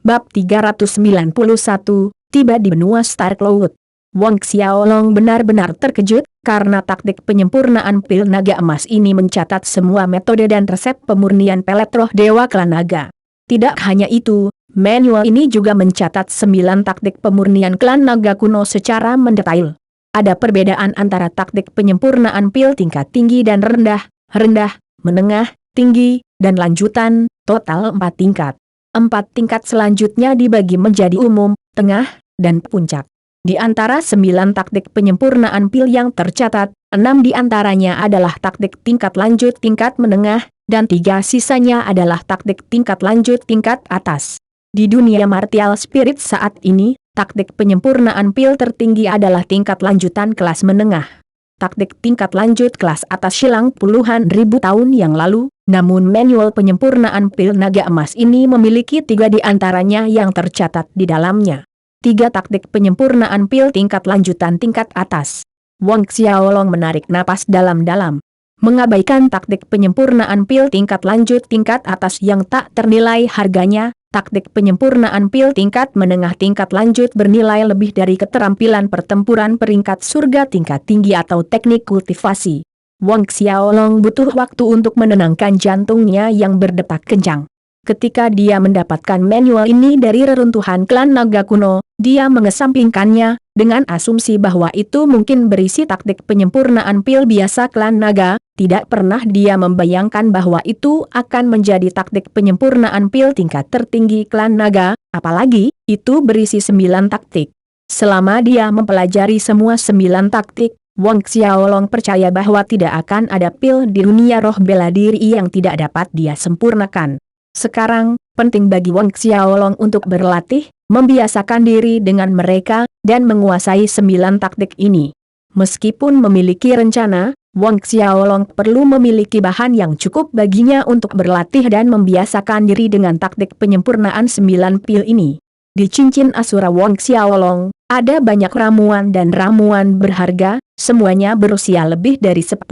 Bab 391, tiba di benua Star Cloud. Wang Xiaolong benar-benar terkejut, karena taktik penyempurnaan pil naga emas ini mencatat semua metode dan resep pemurnian pelet roh Dewa Klan Naga. Tidak hanya itu, manual ini juga mencatat 9 taktik pemurnian klan naga kuno secara mendetail. Ada perbedaan antara taktik penyempurnaan pil tingkat tinggi dan rendah, menengah, tinggi, dan lanjutan, total 4 tingkat. 4 tingkat selanjutnya dibagi menjadi umum, tengah, dan puncak. Di antara 9 taktik penyempurnaan pil yang tercatat, 6 di antaranya adalah taktik tingkat lanjut tingkat menengah, dan 3 sisanya adalah taktik tingkat lanjut tingkat atas. Di dunia martial spirit saat ini, taktik penyempurnaan pil tertinggi adalah tingkat lanjutan kelas menengah. Taktik tingkat lanjut kelas atas hilang puluhan ribu tahun yang lalu, namun manual penyempurnaan pil naga emas ini memiliki 3 di antaranya yang tercatat di dalamnya. 3 taktik penyempurnaan pil tingkat lanjutan tingkat atas. Wang Xiaolong menarik napas dalam-dalam. Mengabaikan taktik penyempurnaan pil tingkat lanjut tingkat atas yang tak ternilai harganya, taktik penyempurnaan pil tingkat menengah tingkat lanjut bernilai lebih dari keterampilan pertempuran peringkat surga tingkat tinggi atau teknik kultivasi. Wang Xiaolong butuh waktu untuk menenangkan jantungnya yang berdetak kencang. Ketika dia mendapatkan manual ini dari reruntuhan klan naga kuno, dia mengesampingkannya, dengan asumsi bahwa itu mungkin berisi taktik penyempurnaan pil biasa klan naga. Tidak pernah dia membayangkan bahwa itu akan menjadi taktik penyempurnaan pil tingkat tertinggi klan naga, apalagi, itu berisi 9 taktik. Selama dia mempelajari semua 9 taktik, Wang Xiaolong percaya bahwa tidak akan ada pil di dunia roh bela diri yang tidak dapat dia sempurnakan. Sekarang, penting bagi Wang Xiaolong untuk berlatih, membiasakan diri dengan mereka, dan menguasai 9 taktik ini. Meskipun memiliki rencana, Wang Xiaolong perlu memiliki bahan yang cukup baginya untuk berlatih dan membiasakan diri dengan taktik penyempurnaan 9 pil ini. Di cincin Asura Wang Xiaolong, ada banyak ramuan dan ramuan berharga, semuanya berusia lebih dari 10.000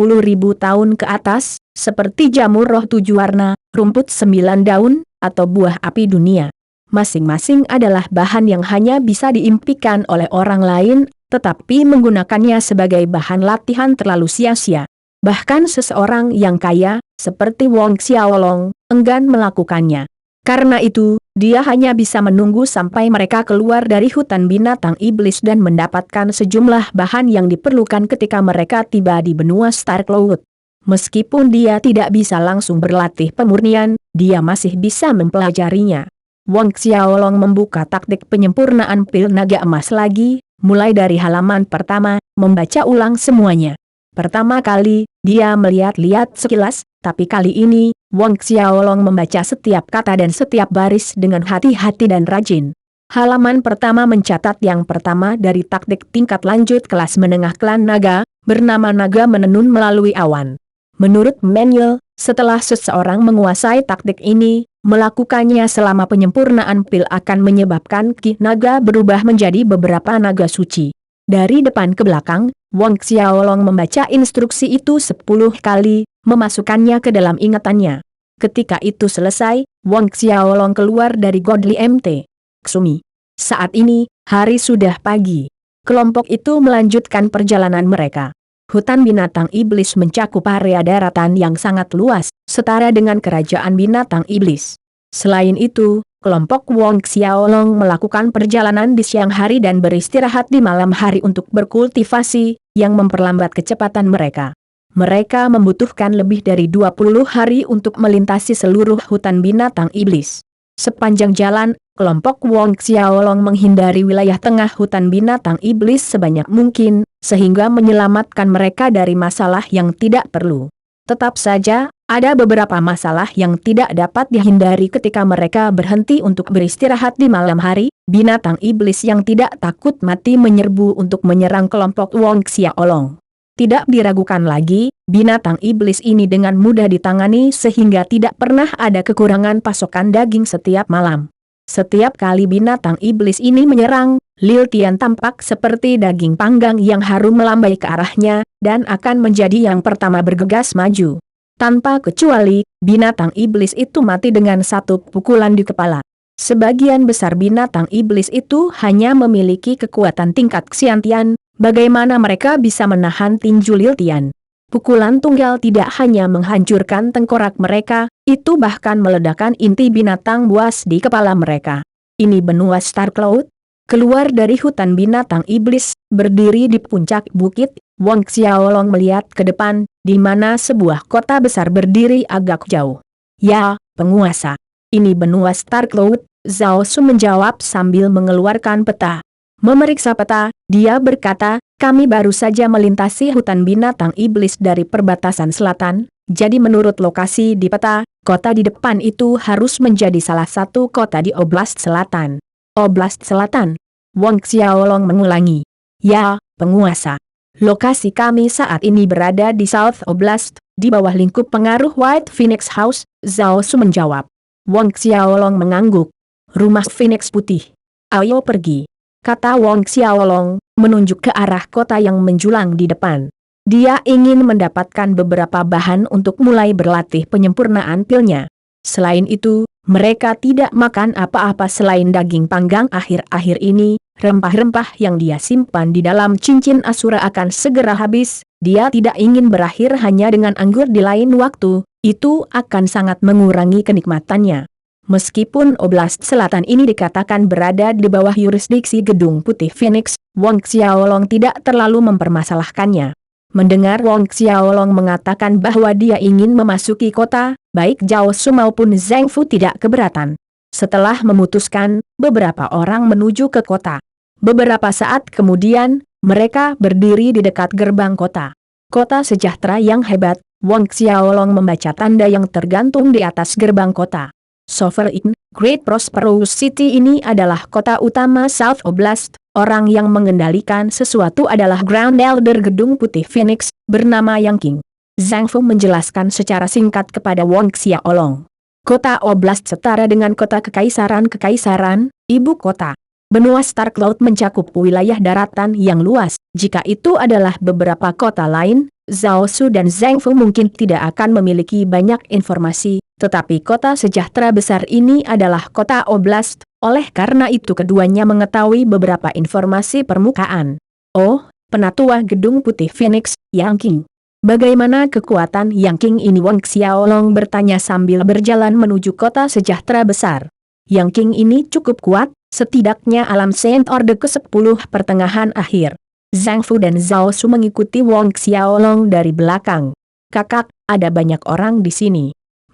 tahun ke atas, seperti jamur roh 7 warna, rumput 9 daun, atau buah api dunia. Masing-masing adalah bahan yang hanya bisa diimpikan oleh orang lain, tetapi menggunakannya sebagai bahan latihan terlalu sia-sia. Bahkan seseorang yang kaya, seperti Wang Xiaolong, enggan melakukannya. Karena itu, dia hanya bisa menunggu sampai mereka keluar dari hutan binatang iblis dan mendapatkan sejumlah bahan yang diperlukan ketika mereka tiba di benua Star Cloud. Meskipun dia tidak bisa langsung berlatih pemurnian, dia masih bisa mempelajarinya. Wang Xiaolong membuka taktik penyempurnaan pil naga emas lagi, mulai dari halaman pertama, membaca ulang semuanya. Pertama kali, dia melihat-lihat sekilas, tapi kali ini, Wang Xiaolong membaca setiap kata dan setiap baris dengan hati-hati dan rajin. Halaman pertama mencatat yang pertama dari taktik tingkat lanjut kelas menengah klan naga, bernama naga menenun melalui awan. Menurut manual, setelah seseorang menguasai taktik ini, melakukannya selama penyempurnaan pil akan menyebabkan ki naga berubah menjadi beberapa naga suci. Dari depan ke belakang, Wang Xiaolong membaca instruksi itu 10 kali, memasukkannya ke dalam ingatannya. Ketika itu selesai, Wang Xiaolong keluar dari Godly MT. Ksumi. Saat ini, hari sudah pagi. Kelompok itu melanjutkan perjalanan mereka. Hutan binatang iblis mencakup area daratan yang sangat luas, setara dengan kerajaan binatang iblis. Selain itu, kelompok Wang Xiaolong melakukan perjalanan di siang hari dan beristirahat di malam hari untuk berkultivasi, yang memperlambat kecepatan mereka. Mereka membutuhkan lebih dari 20 hari untuk melintasi seluruh hutan binatang iblis. Sepanjang jalan, kelompok Wang Xiaolong menghindari wilayah tengah hutan binatang iblis sebanyak mungkin, sehingga menyelamatkan mereka dari masalah yang tidak perlu. Tetap saja, ada beberapa masalah yang tidak dapat dihindari ketika mereka berhenti untuk beristirahat di malam hari. Binatang iblis yang tidak takut mati menyerbu untuk menyerang kelompok Wang Xiaolong. Tidak diragukan lagi, binatang iblis ini dengan mudah ditangani sehingga tidak pernah ada kekurangan pasokan daging setiap malam. Setiap kali binatang iblis ini menyerang, Lil Tian tampak seperti daging panggang yang harum melambai ke arahnya, dan akan menjadi yang pertama bergegas maju. Tanpa kecuali, binatang iblis itu mati dengan satu pukulan di kepala. Sebagian besar binatang iblis itu hanya memiliki kekuatan tingkat Xiantian, bagaimana mereka bisa menahan tinju Liltian? Pukulan tunggal tidak hanya menghancurkan tengkorak mereka, itu bahkan meledakkan inti binatang buas di kepala mereka. Ini benua Starcloud? Keluar dari hutan binatang iblis, berdiri di puncak bukit, Wang Xiaolong melihat ke depan, di mana sebuah kota besar berdiri agak jauh. Ya, penguasa. Ini benua Starcloud, Zhao Su menjawab sambil mengeluarkan peta. Memeriksa peta, dia berkata, kami baru saja melintasi hutan binatang iblis dari perbatasan selatan, jadi menurut lokasi di peta, kota di depan itu harus menjadi salah satu kota di Oblast Selatan. Oblast Selatan? Wang Xiaolong mengulangi. Ya, penguasa. Lokasi kami saat ini berada di South Oblast, di bawah lingkup pengaruh White Phoenix House, Zhao Su menjawab. Wang Xiaolong mengangguk. Rumah Phoenix Putih. Ayo pergi, kata Wang Xiaolong, menunjuk ke arah kota yang menjulang di depan. Dia ingin mendapatkan beberapa bahan untuk mulai berlatih penyempurnaan pilnya. Selain itu, mereka tidak makan apa-apa selain daging panggang akhir-akhir ini, rempah-rempah yang dia simpan di dalam cincin Asura akan segera habis, dia tidak ingin berakhir hanya dengan anggur di lain waktu. Itu akan sangat mengurangi kenikmatannya. Meskipun Oblast Selatan ini dikatakan berada di bawah yurisdiksi Gedung Putih Phoenix, Wang Xiaolong tidak terlalu mempermasalahkannya. Mendengar Wang Xiaolong mengatakan bahwa dia ingin memasuki kota, baik Zhao Su maupun Zheng Fu tidak keberatan. Setelah memutuskan, beberapa orang menuju ke kota. Beberapa saat kemudian, mereka berdiri di dekat gerbang kota. Kota sejahtera yang hebat. Wang Xiaolong membaca tanda yang tergantung di atas gerbang kota. Sovereign, Great Prosperous City ini adalah kota utama South Oblast. Orang yang mengendalikan sesuatu adalah Ground Elder Gedung Putih Phoenix, bernama Yang King. Zhang Fu menjelaskan secara singkat kepada Wang Xiaolong. Kota Oblast setara dengan kota Kekaisaran, ibu kota. Benua Starcloud mencakup wilayah daratan yang luas. Jika itu adalah beberapa kota lain, Zhao Su dan Zheng Fu mungkin tidak akan memiliki banyak informasi, tetapi kota sejahtera besar ini adalah kota Oblast, oleh karena itu keduanya mengetahui beberapa informasi permukaan. Oh, penatua Gedung Putih Phoenix, Yang King. Bagaimana kekuatan Yang King ini? Wang Xiaolong bertanya sambil berjalan menuju kota sejahtera besar. Yang King ini cukup kuat, setidaknya alam Saint Orde ke-10 pertengahan akhir. Zhang Fu dan Zhao Su mengikuti Wang Xiaolong dari belakang. Kakak, ada banyak orang di sini.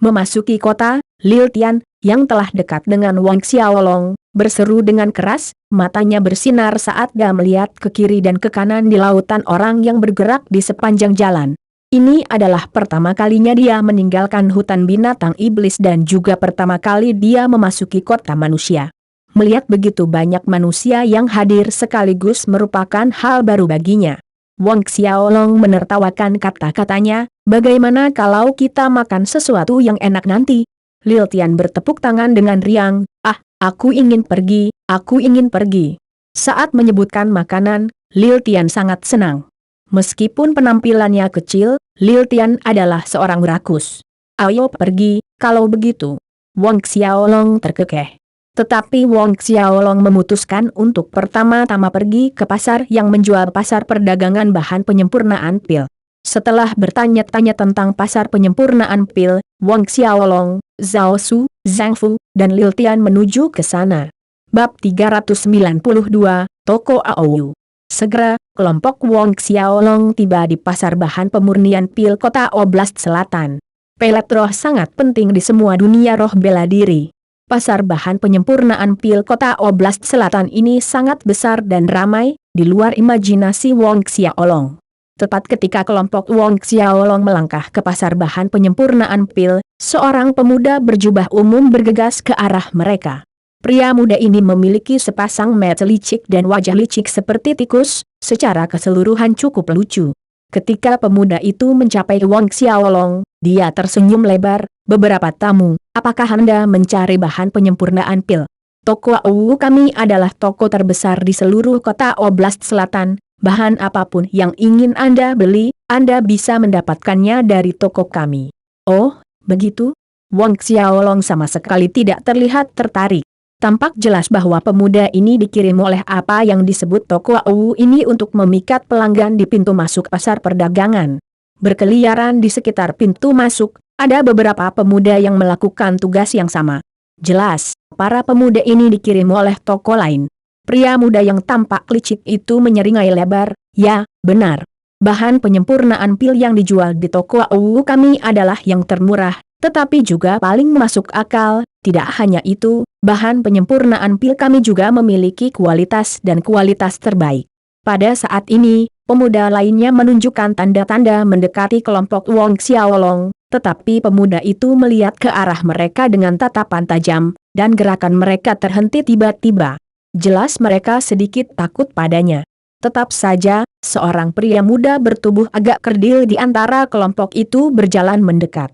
Memasuki kota, Liltian, yang telah dekat dengan Wang Xiaolong, berseru dengan keras, matanya bersinar saat dia melihat ke kiri dan ke kanan di lautan orang yang bergerak di sepanjang jalan. Ini adalah pertama kalinya dia meninggalkan hutan binatang iblis dan juga pertama kali dia memasuki kota manusia. Melihat begitu banyak manusia yang hadir sekaligus merupakan hal baru baginya. Wang Xiaolong menertawakan kata-katanya, bagaimana kalau kita makan sesuatu yang enak nanti? Liltian bertepuk tangan dengan riang, aku ingin pergi, aku ingin pergi. Saat menyebutkan makanan, Liltian sangat senang. Meskipun penampilannya kecil, Liltian adalah seorang rakus. Ayo pergi, kalau begitu. Wang Xiaolong terkekeh. Tetapi Wang Xiaolong memutuskan untuk pertama-tama pergi ke pasar yang menjual pasar perdagangan bahan penyempurnaan pil. Setelah bertanya-tanya tentang pasar penyempurnaan pil, Wang Xiaolong, Zhao Su, Zhang Fu, dan Liltian menuju ke sana. Bab 392, Toko Aoyu. Segera, kelompok Wang Xiaolong tiba di pasar bahan pemurnian pil kota Oblast Selatan. Pelet roh sangat penting di semua dunia roh bela diri. Pasar bahan penyempurnaan pil kota Oblast Selatan ini sangat besar dan ramai, di luar imajinasi Wang Xiaolong. Tepat ketika kelompok Wang Xiaolong melangkah ke pasar bahan penyempurnaan pil, seorang pemuda berjubah umum bergegas ke arah mereka. Pria muda ini memiliki sepasang mata licik dan wajah licik seperti tikus, secara keseluruhan cukup lucu. Ketika pemuda itu mencapai Wang Xiaolong, dia tersenyum lebar, beberapa tamu, apakah Anda mencari bahan penyempurnaan pil? Toko AU kami adalah toko terbesar di seluruh kota Oblast Selatan, bahan apapun yang ingin Anda beli, Anda bisa mendapatkannya dari toko kami. Oh, begitu? Wang Xiaolong sama sekali tidak terlihat tertarik. Tampak jelas bahwa pemuda ini dikirim oleh apa yang disebut toko Wu ini untuk memikat pelanggan di pintu masuk pasar perdagangan. Berkeliaran di sekitar pintu masuk, ada beberapa pemuda yang melakukan tugas yang sama. Jelas, para pemuda ini dikirim oleh toko lain. Pria muda yang tampak licik itu menyeringai lebar, "Ya, benar. Bahan penyempurnaan pil yang dijual di toko Wu kami adalah yang termurah, tetapi juga paling masuk akal. Tidak hanya itu, bahan penyempurnaan pil kami juga memiliki kualitas dan kualitas terbaik." Pada saat ini, pemuda lainnya menunjukkan tanda-tanda mendekati kelompok Wong Xiaolong, tetapi pemuda itu melihat ke arah mereka dengan tatapan tajam, dan gerakan mereka terhenti tiba-tiba. Jelas mereka sedikit takut padanya. Tetap saja, seorang pria muda bertubuh agak kerdil di antara kelompok itu berjalan mendekat.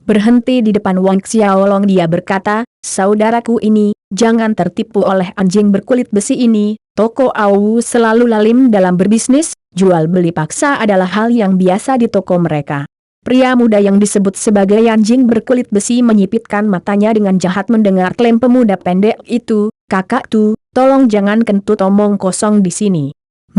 Berhenti di depan Wong Xiaolong, dia berkata, "Saudaraku ini, jangan tertipu oleh anjing berkulit besi ini. Toko Wu selalu lalim dalam berbisnis, jual beli paksa adalah hal yang biasa di toko mereka." Pria muda yang disebut sebagai anjing berkulit besi menyipitkan matanya dengan jahat mendengar klaim pemuda pendek itu. "Kakak tu, tolong jangan kentut omong kosong di sini.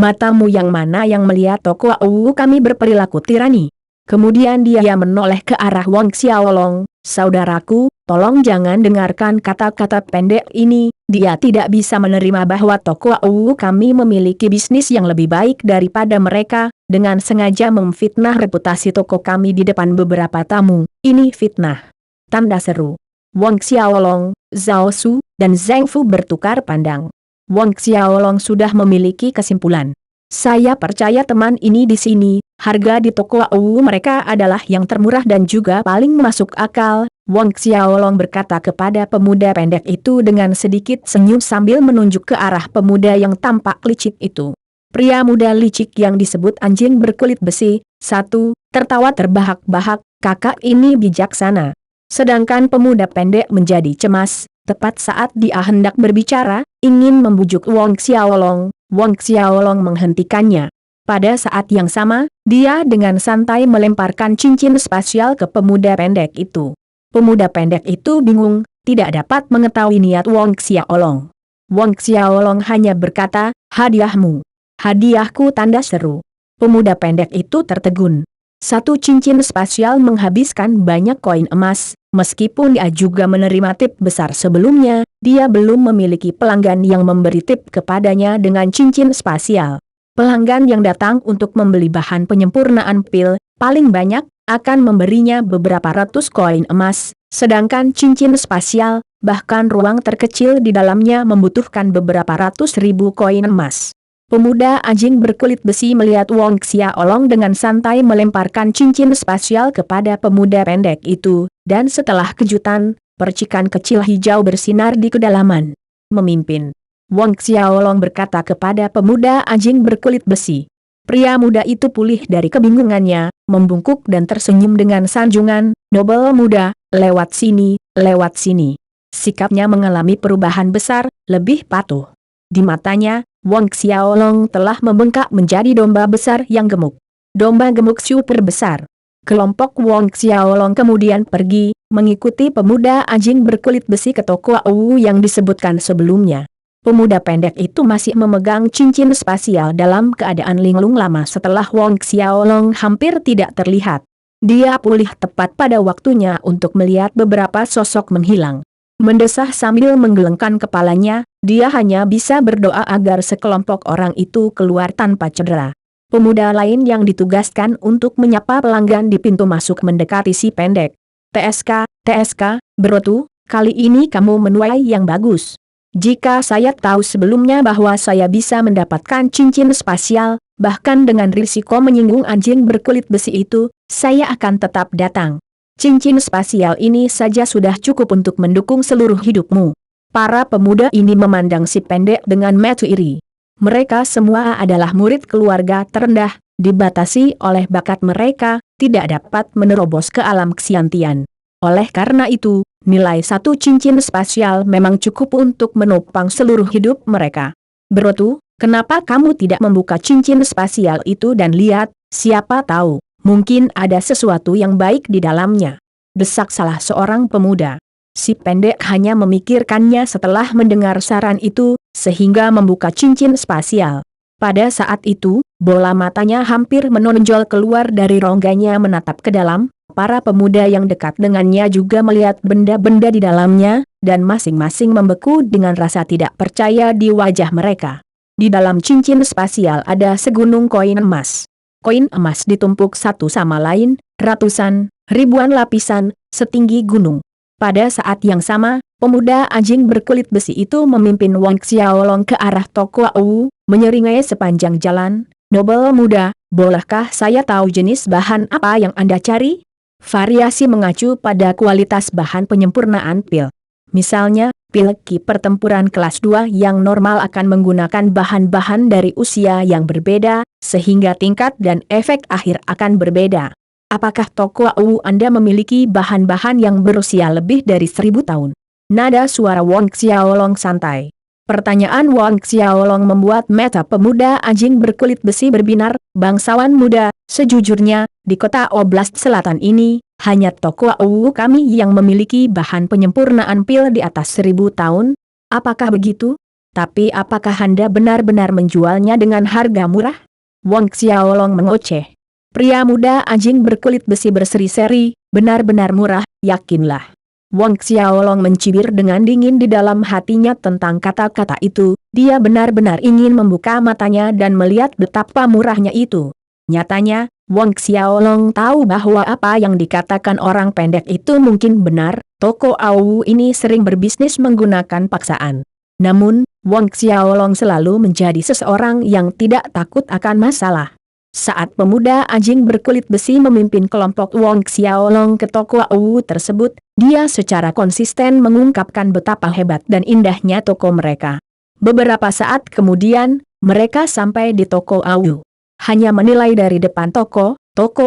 Matamu yang mana yang melihat toko Wu kami berperilaku tirani?" Kemudian dia menoleh ke arah Wong Xiaolong, "Saudaraku, tolong jangan dengarkan kata-kata pendek ini, dia tidak bisa menerima bahwa toko Wu kami memiliki bisnis yang lebih baik daripada mereka." Dengan sengaja memfitnah reputasi toko kami di depan beberapa tamu, ini fitnah. Tanda seru. Wong Xiaolong, Zhao Su, dan Zheng Fu bertukar pandang. Wong Xiaolong sudah memiliki kesimpulan. "Saya percaya teman ini di sini, harga di toko Wu mereka adalah yang termurah dan juga paling masuk akal." Wong Xiaolong berkata kepada pemuda pendek itu dengan sedikit senyum sambil menunjuk ke arah pemuda yang tampak licik itu. Pria muda licik yang disebut anjing berkulit besi, satu, tertawa terbahak-bahak, "Kakak ini bijaksana." Sedangkan pemuda pendek menjadi cemas, tepat saat dia hendak berbicara, ingin membujuk Wong Xiaolong, Wong Xiaolong menghentikannya. Pada saat yang sama, dia dengan santai melemparkan cincin spasial ke pemuda pendek itu. Pemuda pendek itu bingung, tidak dapat mengetahui niat Wong Xiaolong. Wong Xiaolong hanya berkata, "Hadiahmu." "Hadiahku?" tanda seru. Pemuda pendek itu tertegun. Satu cincin spasial menghabiskan banyak koin emas, meskipun dia juga menerima tip besar sebelumnya, dia belum memiliki pelanggan yang memberi tip kepadanya dengan cincin spasial. Pelanggan yang datang untuk membeli bahan penyempurnaan pil, paling banyak, akan memberinya beberapa ratus koin emas, sedangkan cincin spasial, bahkan ruang terkecil di dalamnya membutuhkan beberapa ratus ribu koin emas. Pemuda anjing berkulit besi melihat Wong Xiaolong dengan santai melemparkan cincin spasial kepada pemuda pendek itu, dan setelah kejutan, percikan kecil hijau bersinar di kedalaman. "Memimpin." Wong Xiaolong berkata kepada pemuda anjing berkulit besi. Pria muda itu pulih dari kebingungannya, membungkuk dan tersenyum dengan sanjungan, "Nobel muda, lewat sini, lewat sini." Sikapnya mengalami perubahan besar, lebih patuh. Di matanya, Wong Xiaolong telah membengkak menjadi domba besar yang gemuk. Domba gemuk super besar. Kelompok Wong Xiaolong kemudian pergi, mengikuti pemuda anjing berkulit besi ke toko Wu yang disebutkan sebelumnya. Pemuda pendek itu masih memegang cincin spasial dalam keadaan linglung lama setelah Wong Xiaolong hampir tidak terlihat. Dia pulih tepat pada waktunya untuk melihat beberapa sosok menghilang. Mendesah sambil menggelengkan kepalanya, dia hanya bisa berdoa agar sekelompok orang itu keluar tanpa cedera. Pemuda lain yang ditugaskan untuk menyapa pelanggan di pintu masuk mendekati si pendek. TSK, Brotu, kali ini kamu menuai yang bagus. Jika saya tahu sebelumnya bahwa saya bisa mendapatkan cincin spasial, bahkan dengan risiko menyinggung anjing berkulit besi itu, saya akan tetap datang. Cincin spasial ini saja sudah cukup untuk mendukung seluruh hidupmu." Para pemuda ini memandang si pendek dengan mata iri. Mereka semua adalah murid keluarga terendah, dibatasi oleh bakat mereka, tidak dapat menerobos ke alam ksiantian. Oleh karena itu, nilai satu cincin spasial memang cukup untuk menopang seluruh hidup mereka. "Brotu, kenapa kamu tidak membuka cincin spasial itu dan lihat, siapa tahu, mungkin ada sesuatu yang baik di dalamnya," desak salah seorang pemuda. Si pendek hanya memikirkannya setelah mendengar saran itu, sehingga membuka cincin spasial. Pada saat itu, bola matanya hampir menonjol keluar dari rongganya menatap ke dalam. Para pemuda yang dekat dengannya juga melihat benda-benda di dalamnya, dan masing-masing membeku dengan rasa tidak percaya di wajah mereka. Di dalam cincin spasial ada segunung koin emas. Koin emas ditumpuk satu sama lain, ratusan, ribuan lapisan, setinggi gunung. Pada saat yang sama, pemuda anjing berkulit besi itu memimpin Wang Xiaolong ke arah toko Au, menyeringai sepanjang jalan. "Nobel muda, bolehkah saya tahu jenis bahan apa yang Anda cari?" Variasi mengacu pada kualitas bahan penyempurnaan pil. Misalnya, pil ki pertempuran kelas 2 yang normal akan menggunakan bahan-bahan dari usia yang berbeda, sehingga tingkat dan efek akhir akan berbeda. "Apakah toko Au Anda memiliki bahan-bahan yang berusia lebih dari 1000 tahun? Nada suara Wang Xiaolong santai. Pertanyaan Wang Xiaolong membuat mata pemuda anjing berkulit besi berbinar. "Bangsawan muda, sejujurnya, di kota Oblast Selatan ini, hanya toko Au kami yang memiliki bahan penyempurnaan pil di atas 1000 tahun. Apakah begitu? Tapi apakah Anda benar-benar menjualnya dengan harga murah?" Wang Xiaolong mengoceh. Pria muda anjing berkulit besi berseri-seri, "Benar-benar murah, yakinlah." Wang Xiaolong mencibir dengan dingin di dalam hatinya tentang kata-kata itu. Dia benar-benar ingin membuka matanya dan melihat betapa murahnya itu. Nyatanya, Wang Xiaolong tahu bahwa apa yang dikatakan orang pendek itu mungkin benar. Toko Au ini sering berbisnis menggunakan paksaan. Namun, Wang Xiaolong selalu menjadi seseorang yang tidak takut akan masalah. Saat pemuda anjing berkulit besi memimpin kelompok Wang Xiaolong ke toko Au tersebut, dia secara konsisten mengungkapkan betapa hebat dan indahnya toko mereka. Beberapa saat kemudian, mereka sampai di toko Au. Hanya menilai dari depan toko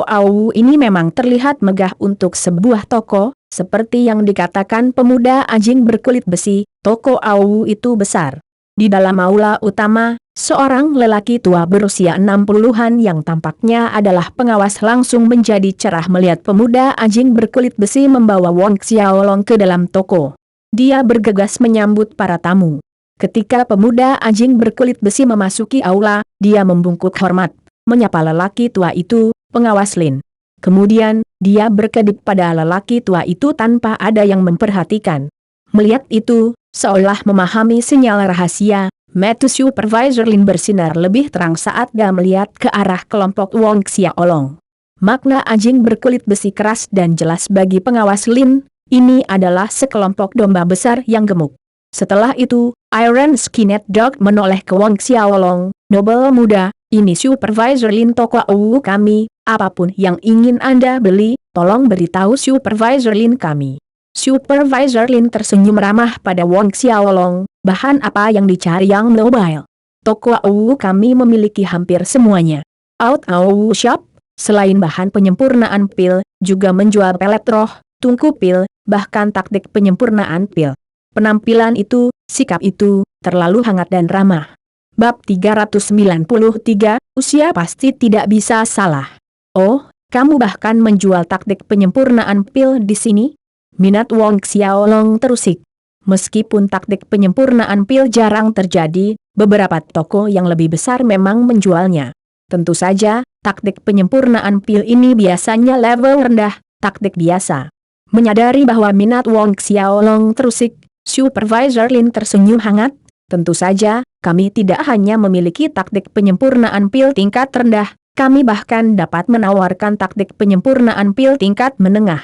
Au ini memang terlihat megah untuk sebuah toko, seperti yang dikatakan pemuda anjing berkulit besi, toko Au itu besar. Di dalam aula utama, seorang lelaki tua berusia 60-an yang tampaknya adalah pengawas langsung menjadi cerah melihat pemuda anjing berkulit besi membawa Wang Xiaolong ke dalam toko. Dia bergegas menyambut para tamu. Ketika pemuda anjing berkulit besi memasuki aula, dia membungkuk hormat, menyapa lelaki tua itu, "Pengawas Lin." Kemudian, dia berkedip pada lelaki tua itu tanpa ada yang memperhatikan. Melihat itu, seolah memahami sinyal rahasia, mata Supervisor Lin bersinar lebih terang saat dia melihat ke arah kelompok Wang Xiaolong. Makna anjing berkulit besi keras dan jelas bagi pengawas Lin, ini adalah sekelompok domba besar yang gemuk. Setelah itu, Iron Skinned Dog menoleh ke Wang Xiaolong, "Nobel muda, ini Supervisor Lin toko Au kami, apapun yang ingin Anda beli, tolong beritahu Supervisor Lin kami." Supervisor Lin tersenyum ramah pada Wang Xiaolong, "Bahan apa yang dicari yang mobile? Toko Au kami memiliki hampir semuanya. Au Shop, selain bahan penyempurnaan pil, juga menjual pelet roh, tungku pil, bahkan taktik penyempurnaan pil." Penampilan itu, sikap itu, terlalu hangat dan ramah. Bab 393, usia pasti tidak bisa salah. "Oh, kamu bahkan menjual taktik penyempurnaan pil di sini?" Minat Wang Xiaolong terusik. Meskipun taktik penyempurnaan pil jarang terjadi, beberapa toko yang lebih besar memang menjualnya. Tentu saja, taktik penyempurnaan pil ini biasanya level rendah, taktik biasa. Menyadari bahwa minat Wang Xiaolong terusik, Supervisor Lin tersenyum hangat. "Tentu saja, kami tidak hanya memiliki taktik penyempurnaan pil tingkat rendah, kami bahkan dapat menawarkan taktik penyempurnaan pil tingkat menengah."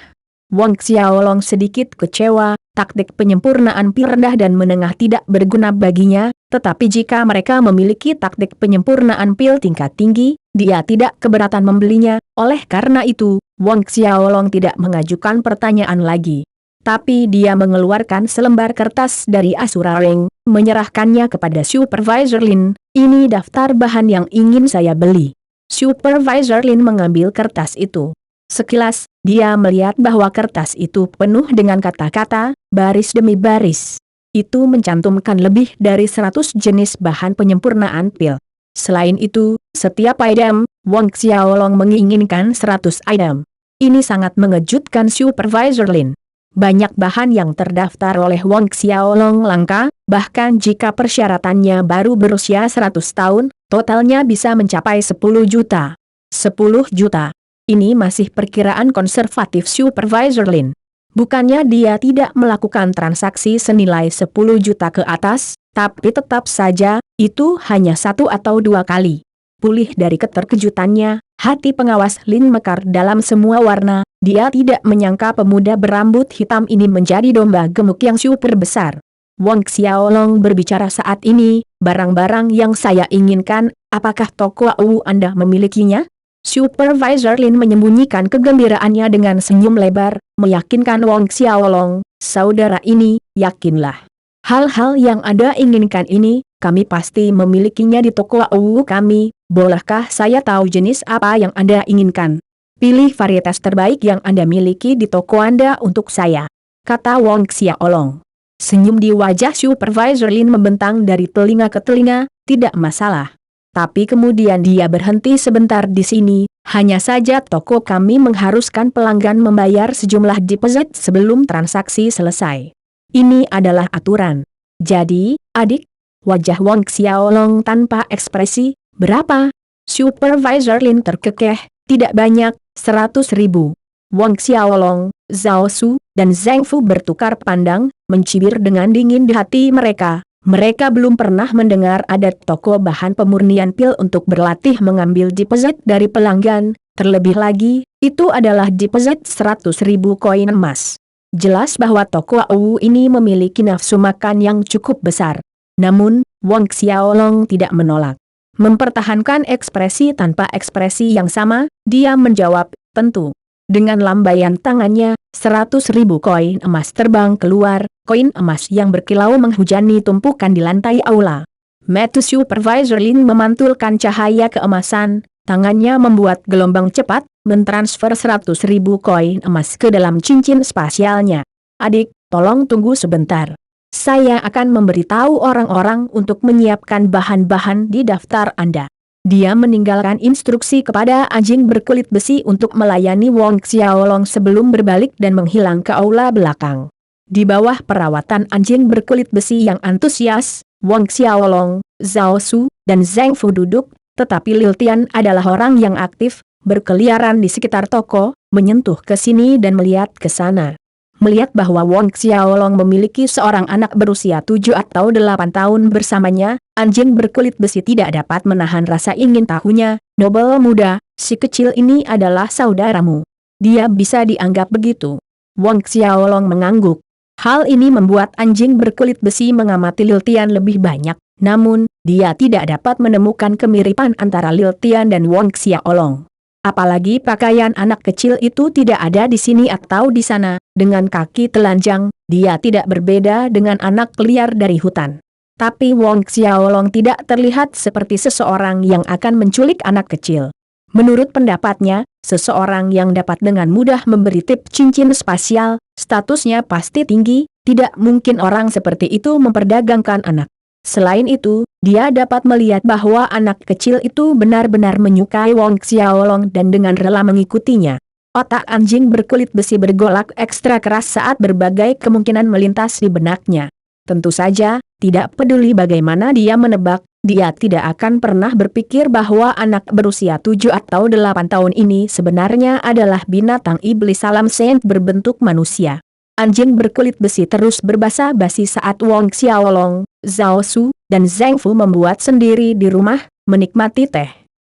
Wang Xiaolong sedikit kecewa, taktik penyempurnaan pil rendah dan menengah tidak berguna baginya, tetapi jika mereka memiliki taktik penyempurnaan pil tingkat tinggi, dia tidak keberatan membelinya. Oleh karena itu, Wang Xiaolong tidak mengajukan pertanyaan lagi. Tapi dia mengeluarkan selembar kertas dari Asura Ring, menyerahkannya kepada Supervisor Lin. "Ini daftar bahan yang ingin saya beli." Supervisor Lin mengambil kertas itu. Sekilas, dia melihat bahwa kertas itu penuh dengan kata-kata, baris demi baris. Itu mencantumkan lebih dari 100 jenis bahan penyempurnaan pil. Selain itu, setiap item, Wang Xiaolong menginginkan 100 item. Ini sangat mengejutkan Supervisor Lin. Banyak bahan yang terdaftar oleh Wang Xiaolong langka, bahkan jika persyaratannya baru berusia 100 tahun, totalnya bisa mencapai 10 juta. 10 juta. Ini masih perkiraan konservatif Supervisor Lin. Bukannya dia tidak melakukan transaksi senilai 10 juta ke atas, tapi tetap saja, itu hanya 1 atau 2 kali. Pulih dari keterkejutannya, hati pengawas Lin mekar dalam semua warna. Dia tidak menyangka pemuda berambut hitam ini menjadi domba gemuk yang super besar. Wang Xiaolong berbicara saat ini, barang-barang yang saya inginkan, apakah toko Wu Anda memilikinya? Supervisor Lin menyembunyikan kegembiraannya dengan senyum lebar, meyakinkan Wang Xiaolong, saudara ini, yakinlah. Hal-hal yang Anda inginkan ini, kami pasti memilikinya di toko Wu kami, bolehkah saya tahu jenis apa yang Anda inginkan? Pilih varietas terbaik yang Anda miliki di toko Anda untuk saya, kata Wang Xiaolong. Senyum di wajah Supervisor Lin membentang dari telinga ke telinga, tidak masalah. Tapi kemudian dia berhenti sebentar di sini, hanya saja toko kami mengharuskan pelanggan membayar sejumlah deposit sebelum transaksi selesai. Ini adalah aturan. Jadi, adik, wajah Wang Xiaolong tanpa ekspresi, berapa? Supervisor Lin terkekeh, tidak banyak. 100.000. Wang Xiaolong, Zhao Su, dan Zheng Fu bertukar pandang, mencibir dengan dingin di hati mereka. Mereka belum pernah mendengar ada toko bahan pemurnian pil untuk berlatih mengambil deposit dari pelanggan, terlebih lagi, itu adalah deposit 100.000 koin emas. Jelas bahwa toko Wu ini memiliki nafsu makan yang cukup besar. Namun, Wang Xiaolong tidak menolak. Mempertahankan ekspresi tanpa ekspresi yang sama, dia menjawab, tentu. Dengan lambaian tangannya, 100.000 koin emas terbang keluar, koin emas yang berkilau menghujani tumpukan di lantai aula. Mata Supervisor Lin memantulkan cahaya keemasan, tangannya membuat gelombang cepat, mentransfer 100.000 koin emas ke dalam cincin spasialnya. Adik, tolong tunggu sebentar. Saya akan memberitahu orang-orang untuk menyiapkan bahan-bahan di daftar Anda. Dia meninggalkan instruksi kepada anjing berkulit besi untuk melayani Wang Xiaolong sebelum berbalik dan menghilang ke aula belakang. Di bawah perawatan anjing berkulit besi yang antusias, Wang Xiaolong, Zhao Su, dan Zheng Fu duduk, tetapi Liu Tian adalah orang yang aktif, berkeliaran di sekitar toko, menyentuh ke sini dan melihat ke sana. Melihat bahwa Wang Xiaolong memiliki seorang anak berusia 7 atau 8 tahun bersamanya, anjing berkulit besi tidak dapat menahan rasa ingin tahunya. Nobel muda, si kecil ini adalah saudaramu. Dia bisa dianggap begitu. Wang Xiaolong mengangguk. Hal ini membuat anjing berkulit besi mengamati Liu Tian lebih banyak, namun, dia tidak dapat menemukan kemiripan antara Liu Tian dan Wang Xiaolong. Apalagi pakaian anak kecil itu tidak ada di sini atau di sana, dengan kaki telanjang, dia tidak berbeda dengan anak liar dari hutan. Tapi Wang Xiaolong tidak terlihat seperti seseorang yang akan menculik anak kecil. Menurut pendapatnya, seseorang yang dapat dengan mudah memberi tip cincin spasial, statusnya pasti tinggi, tidak mungkin orang seperti itu memperdagangkan anak. Selain itu, dia dapat melihat bahwa anak kecil itu benar-benar menyukai Wang Xiaolong dan dengan rela mengikutinya. Otak anjing berkulit besi bergolak ekstra keras saat berbagai kemungkinan melintas di benaknya. Tentu saja, tidak peduli bagaimana dia menebak, dia tidak akan pernah berpikir bahwa anak berusia 7 atau 8 tahun ini sebenarnya adalah binatang iblis Salam Saint berbentuk manusia. Anjing berkulit besi terus berbasa-basi saat Wang Xiaolong, Zhao Su, dan Zheng Fu membuat sendiri di rumah, menikmati teh.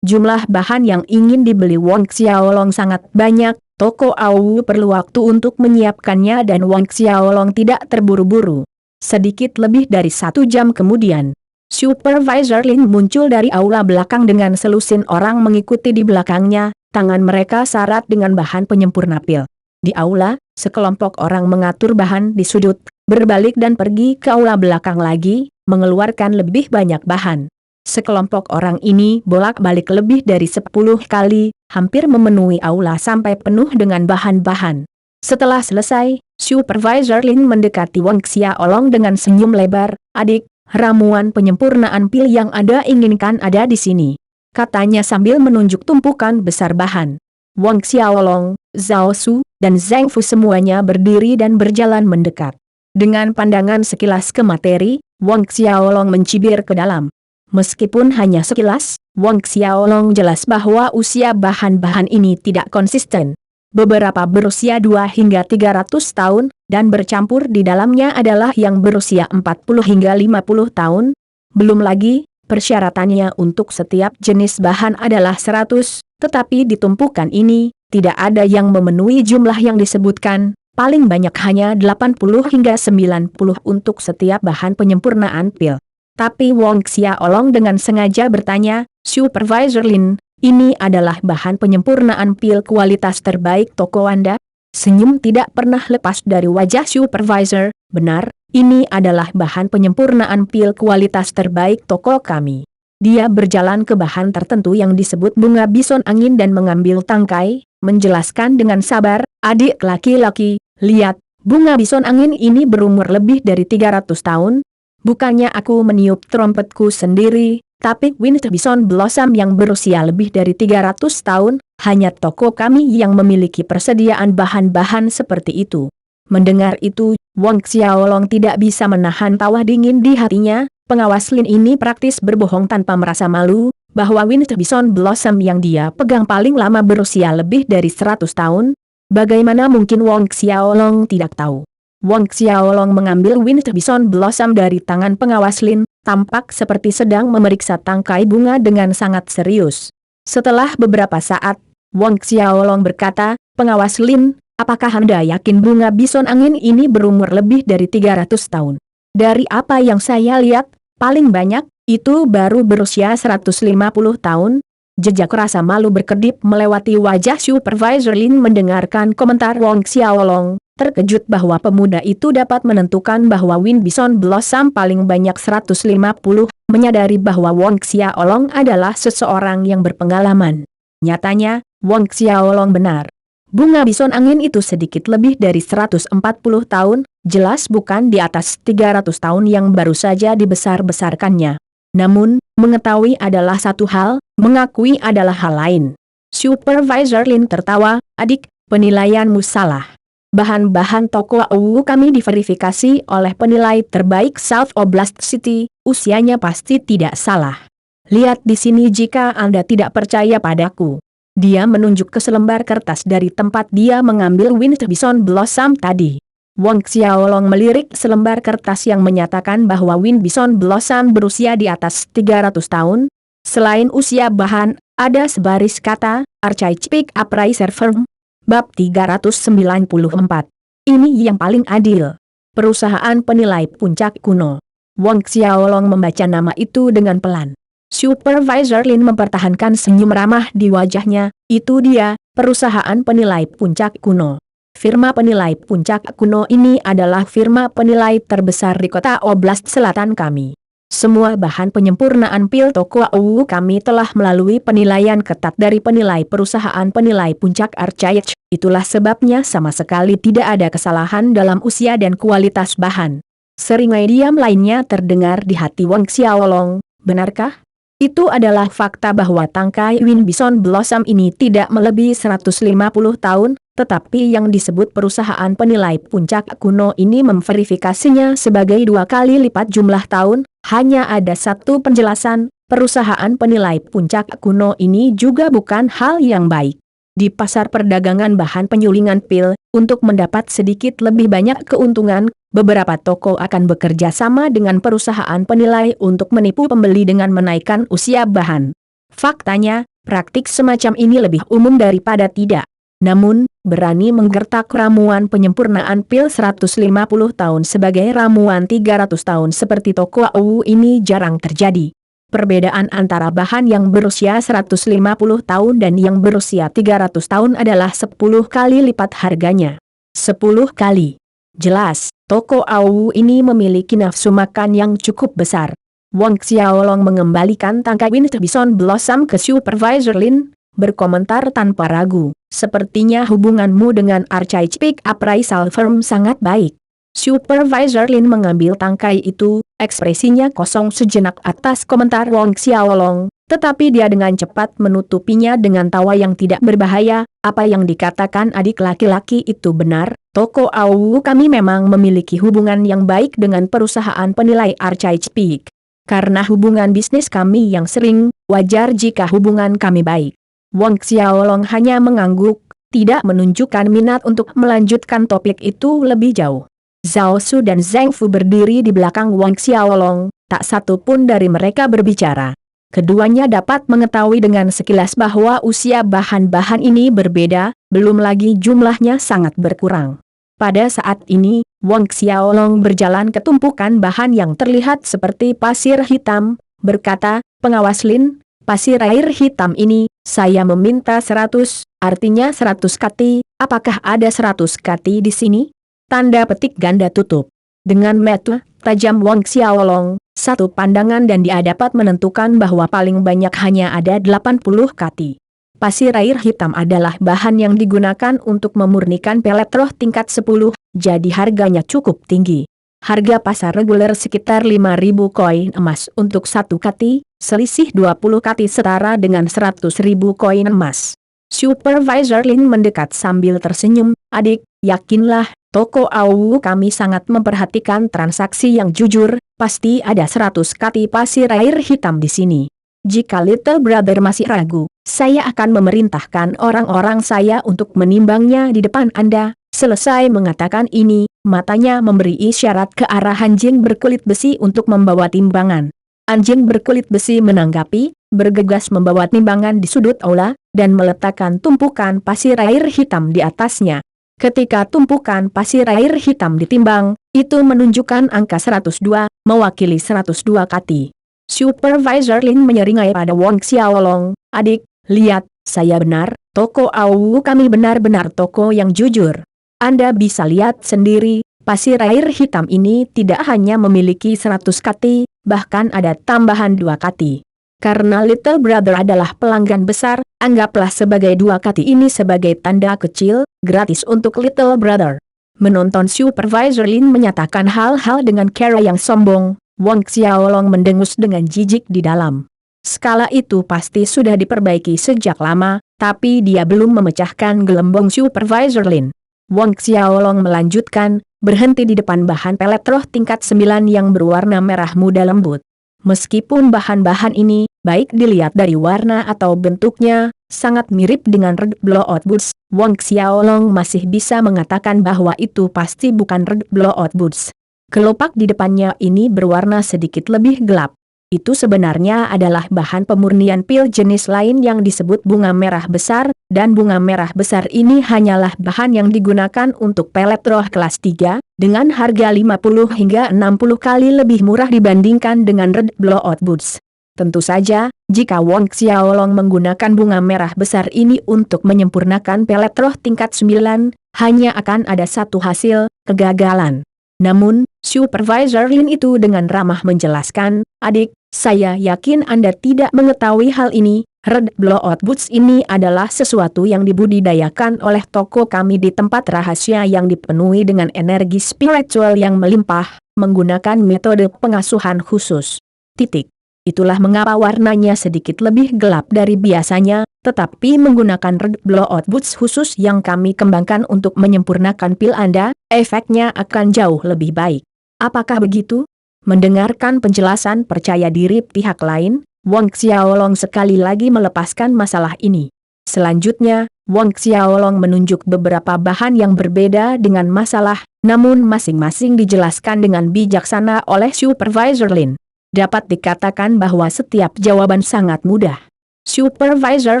Jumlah bahan yang ingin dibeli Wang Xiaolong sangat banyak, toko Awu perlu waktu untuk menyiapkannya dan Wang Xiaolong tidak terburu-buru. Sedikit lebih dari 1 jam kemudian, Supervisor Lin muncul dari aula belakang dengan selusin orang mengikuti di belakangnya, tangan mereka syarat dengan bahan penyempurna pil. Di aula, sekelompok orang mengatur bahan di sudut, berbalik dan pergi ke aula belakang lagi, mengeluarkan lebih banyak bahan. Sekelompok orang ini bolak-balik lebih dari 10 kali, hampir memenuhi aula sampai penuh dengan bahan-bahan. Setelah selesai, Supervisor Lin mendekati Wang Xiaolong dengan senyum lebar, "Adik, ramuan penyempurnaan pil yang Anda inginkan ada di sini," katanya sambil menunjuk tumpukan besar bahan. Wang Xiaolong, Zhao Su, dan Zheng Fu semuanya berdiri dan berjalan mendekat. Dengan pandangan sekilas ke materi, Wang Xiaolong mencibir ke dalam. Meskipun hanya sekilas, Wang Xiaolong jelas bahwa usia bahan-bahan ini tidak konsisten. Beberapa berusia 2 hingga 300 tahun, dan bercampur di dalamnya adalah yang berusia 40 hingga 50 tahun. Belum lagi, persyaratannya untuk setiap jenis bahan adalah 100, tetapi di tumpukan ini, tidak ada yang memenuhi jumlah yang disebutkan, paling banyak hanya 80 hingga 90 untuk setiap bahan penyempurnaan pil. Tapi Wang Xiaolong dengan sengaja bertanya, "Supervisor Lin, ini adalah bahan penyempurnaan pil kualitas terbaik toko Anda?" Senyum tidak pernah lepas dari wajah supervisor. "Benar, ini adalah bahan penyempurnaan pil kualitas terbaik toko kami." Dia berjalan ke bahan tertentu yang disebut bunga bison angin dan mengambil tangkai, menjelaskan dengan sabar, "Adik laki-laki, lihat, bunga bison angin ini berumur lebih dari 300 tahun. Bukannya aku meniup trompetku sendiri, tapi Winter Bison Blossom yang berusia lebih dari 300 tahun, hanya toko kami yang memiliki persediaan bahan-bahan seperti itu." Mendengar itu, Wang Xiaolong tidak bisa menahan tawa dingin di hatinya. Pengawas Lin ini praktis berbohong tanpa merasa malu, bahwa Winter Bison Blossom yang dia pegang paling lama berusia lebih dari 100 tahun. Bagaimana mungkin Wang Xiaolong tidak tahu? Wang Xiaolong mengambil Winter Bison Blossom dari tangan pengawas Lin, tampak seperti sedang memeriksa tangkai bunga dengan sangat serius. Setelah beberapa saat, Wang Xiaolong berkata, "Pengawas Lin, apakah Anda yakin bunga bison angin ini berumur lebih dari 300 tahun? Dari apa yang saya lihat, paling banyak, itu baru berusia 150 tahun. Jejak rasa malu berkedip melewati wajah supervisor Lin mendengarkan komentar Wang Xiaolong, terkejut bahwa pemuda itu dapat menentukan bahwa Win Bison Blossom paling banyak 150, menyadari bahwa Wang Xiaolong adalah seseorang yang berpengalaman. Nyatanya, Wang Xiaolong benar. Bunga bison angin itu sedikit lebih dari 140 tahun, jelas bukan di atas 300 tahun yang baru saja dibesar-besarkannya. Namun, mengetahui adalah satu hal, mengakui adalah hal lain. Supervisor Lin tertawa, "Adik, penilaianmu salah. Bahan-bahan toko AU kami diverifikasi oleh penilai terbaik South Oblast City, usianya pasti tidak salah. Lihat di sini jika Anda tidak percaya padaku." Dia menunjuk ke selembar kertas dari tempat dia mengambil Winter Bison Blossom tadi. Wang Xiaolong melirik selembar kertas yang menyatakan bahwa Win Bison Blossom berusia di atas 300 tahun. Selain usia bahan, ada sebaris kata, Archive Pick Up Riser Firm. Bab 394. Ini yang paling adil. Perusahaan penilai puncak kuno. Wang Xiaolong membaca nama itu dengan pelan. Supervisor Lin mempertahankan senyum ramah di wajahnya. "Itu dia, perusahaan penilai puncak kuno. Firma penilai puncak kuno ini adalah firma penilai terbesar di kota Oblast Selatan kami. Semua bahan penyempurnaan pil toko AU kami telah melalui penilaian ketat dari penilai perusahaan penilai puncak Archive. Itulah sebabnya sama sekali tidak ada kesalahan dalam usia dan kualitas bahan." Seringai diam lainnya terdengar di hati Wang Xiaolong. Benarkah? Itu adalah fakta bahwa tangkai Win Bison Blossom ini tidak melebihi 150 tahun, tetapi yang disebut perusahaan penilai puncak kuno ini memverifikasinya sebagai 2 kali lipat jumlah tahun. Hanya ada satu penjelasan, perusahaan penilai puncak kuno ini juga bukan hal yang baik. Di pasar perdagangan bahan penyulingan pil, untuk mendapat sedikit lebih banyak keuntungan, beberapa toko akan bekerja sama dengan perusahaan penilai untuk menipu pembeli dengan menaikkan usia bahan. Faktanya, praktik semacam ini lebih umum daripada tidak. Namun, berani menggertak ramuan penyempurnaan pil 150 tahun sebagai ramuan 300 tahun seperti toko AU ini jarang terjadi. Perbedaan antara bahan yang berusia 150 tahun dan yang berusia 300 tahun adalah 10 kali lipat harganya. 10 kali. Jelas, toko AU ini memiliki nafsu makan yang cukup besar. Wang Xiaolong mengembalikan tangkai Winter Bison Blossom ke Supervisor Lin, berkomentar tanpa ragu, "Sepertinya hubunganmu dengan Archive Pick Up Riser Firm sangat baik." Supervisor Lin mengambil tangkai itu, ekspresinya kosong sejenak atas komentar Wong Xiaolong, tetapi dia dengan cepat menutupinya dengan tawa yang tidak berbahaya. Apa yang dikatakan adik laki-laki itu benar, Toko Awu kami memang memiliki hubungan yang baik dengan perusahaan penilai Archive Peak. Karena hubungan bisnis kami yang sering, wajar jika hubungan kami baik. Wong Xiaolong hanya mengangguk, tidak menunjukkan minat untuk melanjutkan topik itu lebih jauh. Zhao Su dan Zheng Fu berdiri di belakang Wong Xiaolong, tak satu pun dari mereka berbicara. Keduanya dapat mengetahui dengan sekilas bahwa usia bahan-bahan ini berbeda, belum lagi jumlahnya sangat berkurang. Pada saat ini, Wong Xiaolong berjalan ke tumpukan bahan yang terlihat seperti pasir hitam, berkata, "Pengawas Lin, pasir air hitam ini, saya meminta 100, artinya 100 kati, apakah ada 100 kati di sini?" Tanda petik ganda tutup. Dengan mata tajam Wong Xiaolong, satu pandangan dan dia dapat menentukan bahwa paling banyak hanya ada 80 kati. Pasir air hitam adalah bahan yang digunakan untuk memurnikan pelet roh tingkat 10, jadi harganya cukup tinggi. Harga pasar reguler sekitar 5.000 koin emas untuk satu kati, selisih 20 kati setara dengan 100.000 koin emas. Supervisor Lin mendekat sambil tersenyum, "Adik, yakinlah, Toko Awu kami sangat memperhatikan transaksi yang jujur, pasti ada 100 kati pasir air hitam di sini. Jika Little Brother masih ragu, saya akan memerintahkan orang-orang saya untuk menimbangnya di depan Anda." Selesai mengatakan ini, matanya memberi isyarat ke arah anjing berkulit besi untuk membawa timbangan. Anjing berkulit besi menanggapi, bergegas membawa timbangan di sudut aula, dan meletakkan tumpukan pasir air hitam di atasnya. Ketika tumpukan pasir air hitam ditimbang, itu menunjukkan angka 102, mewakili 102 kati. Supervisor Lin menyeringai pada Wong Xiaolong, "Adik, lihat, saya benar, Toko Awu kami benar-benar toko yang jujur. Anda bisa lihat sendiri, pasir air hitam ini tidak hanya memiliki 100 kati, bahkan ada tambahan 2 kati. Karena Little Brother adalah pelanggan besar, anggaplah sebagai 2 kati ini sebagai tanda kecil, gratis untuk Little Brother." Menonton Supervisor Lin menyatakan hal-hal dengan cara yang sombong, Wong Xiaolong mendengus dengan jijik di dalam. Skala itu pasti sudah diperbaiki sejak lama, tapi dia belum memecahkan gelembung Supervisor Lin. Wong Xiaolong melanjutkan, berhenti di depan bahan pelet roh tingkat 9 yang berwarna merah muda lembut. Meskipun bahan-bahan ini, baik dilihat dari warna atau bentuknya, sangat mirip dengan Red Blowout Boots, Wong Xiaolong masih bisa mengatakan bahwa itu pasti bukan Red Blowout Boots. Kelopak di depannya ini berwarna sedikit lebih gelap. Itu sebenarnya adalah bahan pemurnian pil jenis lain yang disebut bunga merah besar, dan bunga merah besar ini hanyalah bahan yang digunakan untuk pelet roh kelas 3, dengan harga 50 hingga 60 kali lebih murah dibandingkan dengan Red Blowout Boots. Tentu saja, jika Wong Xiaolong menggunakan bunga merah besar ini untuk menyempurnakan pelet roh tingkat 9, hanya akan ada satu hasil, kegagalan. Namun, Supervisor Lin itu dengan ramah menjelaskan, "Adik, saya yakin Anda tidak mengetahui hal ini, Red Blowout Boots ini adalah sesuatu yang dibudidayakan oleh toko kami di tempat rahasia yang dipenuhi dengan energi spiritual yang melimpah, menggunakan metode pengasuhan khusus. Titik. Itulah mengapa warnanya sedikit lebih gelap dari biasanya, tetapi menggunakan Red Blowout Boots khusus yang kami kembangkan untuk menyempurnakan pil Anda, efeknya akan jauh lebih baik." "Apakah begitu?" Mendengarkan penjelasan percaya diri pihak lain, Wong Xiaolong sekali lagi melepaskan masalah ini. Selanjutnya, Wong Xiaolong menunjuk beberapa bahan yang berbeda dengan masalah, namun masing-masing dijelaskan dengan bijaksana oleh Supervisor Lin. Dapat dikatakan bahwa setiap jawaban sangat mudah. Supervisor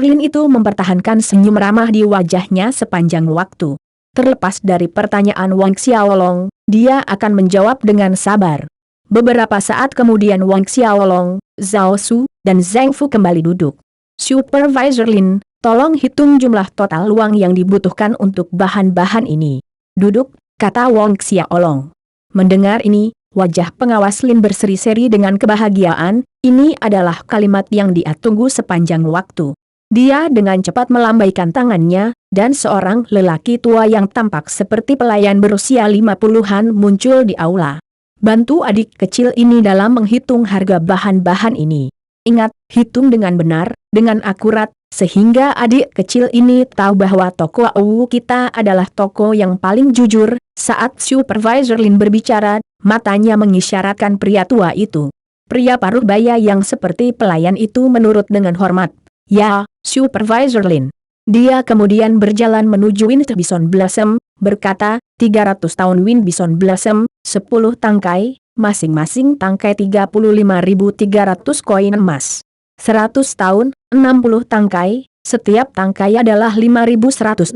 Lin itu mempertahankan senyum ramah di wajahnya sepanjang waktu. Terlepas dari pertanyaan Wong Xiaolong, dia akan menjawab dengan sabar. Beberapa saat kemudian Wong Xiaolong, Zhao Su, dan Zheng Fu kembali duduk. "Supervisor Lin, tolong hitung jumlah total uang yang dibutuhkan untuk bahan-bahan ini." "Duduk," kata Wong Xiaolong. Mendengar ini, wajah pengawas Lin berseri-seri dengan kebahagiaan, ini adalah kalimat yang dia tunggu sepanjang waktu. Dia dengan cepat melambaikan tangannya, dan seorang lelaki tua yang tampak seperti pelayan berusia 50-an muncul di aula. Bantu adik kecil ini dalam menghitung harga bahan-bahan ini. Ingat, hitung dengan benar, dengan akurat, sehingga adik kecil ini tahu bahwa toko Awu kita adalah toko yang paling jujur. Saat Supervisor Lin berbicara, matanya mengisyaratkan pria tua itu. Pria paruh baya yang seperti pelayan itu menurut dengan hormat. Ya, Supervisor Lin. Dia kemudian berjalan menuju Wind Bison Blossom, berkata, 300 tahun Wind Bison Blossom, 10 tangkai, masing-masing tangkai 35.300 koin emas. 100 tahun, 60 tangkai, setiap tangkai adalah 5.160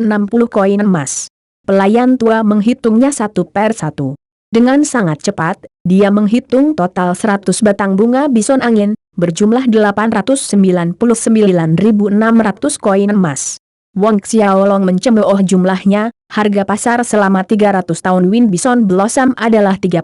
koin emas. Pelayan tua menghitungnya satu per satu. Dengan sangat cepat, dia menghitung total 100 batang bunga bison angin, berjumlah 899.600 koin emas. Wang Xiaolong mencemooh jumlahnya, harga pasar selama 300 tahun Wind Bison Blossom adalah 30.000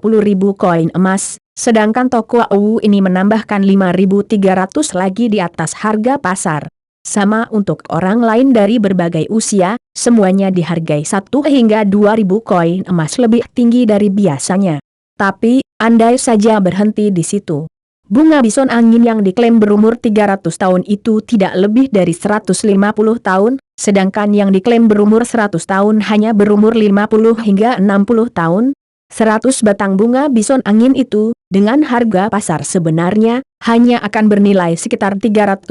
koin emas, sedangkan toko Awu ini menambahkan 5.300 lagi di atas harga pasar. Sama untuk orang lain dari berbagai usia, semuanya dihargai 1 hingga 2.000 koin emas lebih tinggi dari biasanya. Tapi, andai saja berhenti di situ. Bunga bison angin yang diklaim berumur 300 tahun itu tidak lebih dari 150 tahun, sedangkan yang diklaim berumur 100 tahun hanya berumur 50 hingga 60 tahun. 100 batang bunga bison angin itu, dengan harga pasar sebenarnya, hanya akan bernilai sekitar 300.000